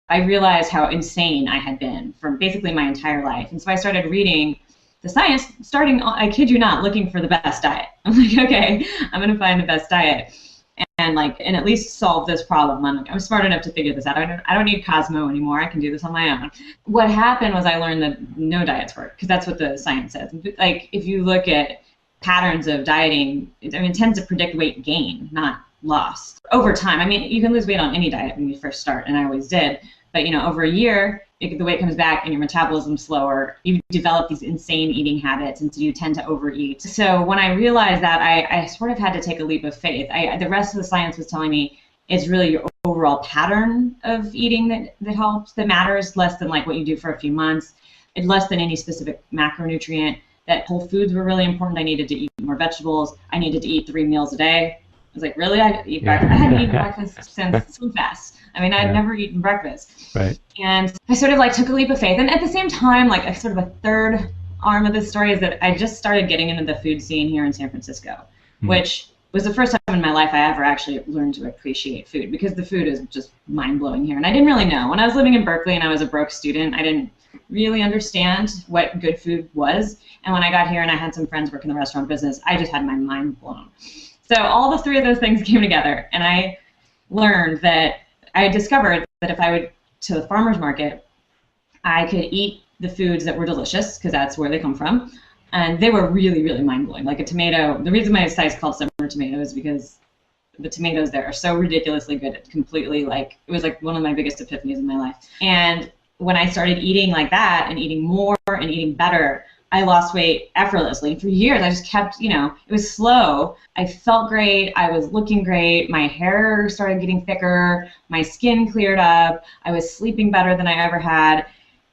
I realized how insane I had been for basically my entire life. And so I started reading the science, starting, I kid you not, looking for the best diet. I'm like, okay, I'm going to find the best diet and at least solve this problem. I'm smart enough to figure this out. I don't need Cosmo anymore. I can do this on my own. What happened was I learned that no diets work, because that's what the science says. Like, if you look at patterns of dieting, it tends to predict weight gain, not loss over time. I mean, you can lose weight on any diet when you first start, and I always did. But over a year, the weight comes back and your metabolism's slower. You develop these insane eating habits, and so you tend to overeat. So when I realized that, I sort of had to take a leap of faith. The rest of the science was telling me it's really your overall pattern of eating that helps, that matters, less than like what you do for a few months, and less than any specific macronutrient. That whole foods were really important. I needed to eat more vegetables. I needed to eat 3 meals a day. I was like, really? I eat breakfast? I hadn't eaten breakfast since so fast. I mean, I'd never eaten breakfast. Right. And I sort of took a leap of faith. And at the same time, a sort of a third arm of this story is that I just started getting into the food scene here in San Francisco, which was the first time in my life I ever actually learned to appreciate food, because the food is just mind-blowing here. And I didn't really know. When I was living in Berkeley and I was a broke student, I didn't really understand what good food was. And when I got here and I had some friends work in the restaurant business, I just had my mind blown. So all the three of those things came together, and I learned that I discovered that if I would to the farmer's market, I could eat the foods that were delicious, because that's where they come from, and they were really, really mind-blowing. Like a tomato, the reason my site's called Summer Tomato is because the tomatoes there are so ridiculously good. It's completely it was one of my biggest epiphanies in my life. And when I started eating like that and eating more and eating better, I lost weight effortlessly. For years, I just kept, it was slow. I felt great. I was looking great. My hair started getting thicker. My skin cleared up. I was sleeping better than I ever had.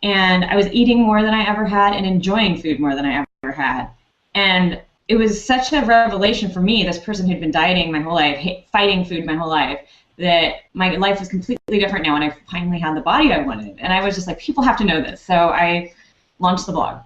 And I was eating more than I ever had and enjoying food more than I ever had. And it was such a revelation for me, this person who'd been dieting my whole life, fighting food my whole life, that my life was completely different now, and I finally had the body I wanted. And I was just like, people have to know this. So I launched the blog.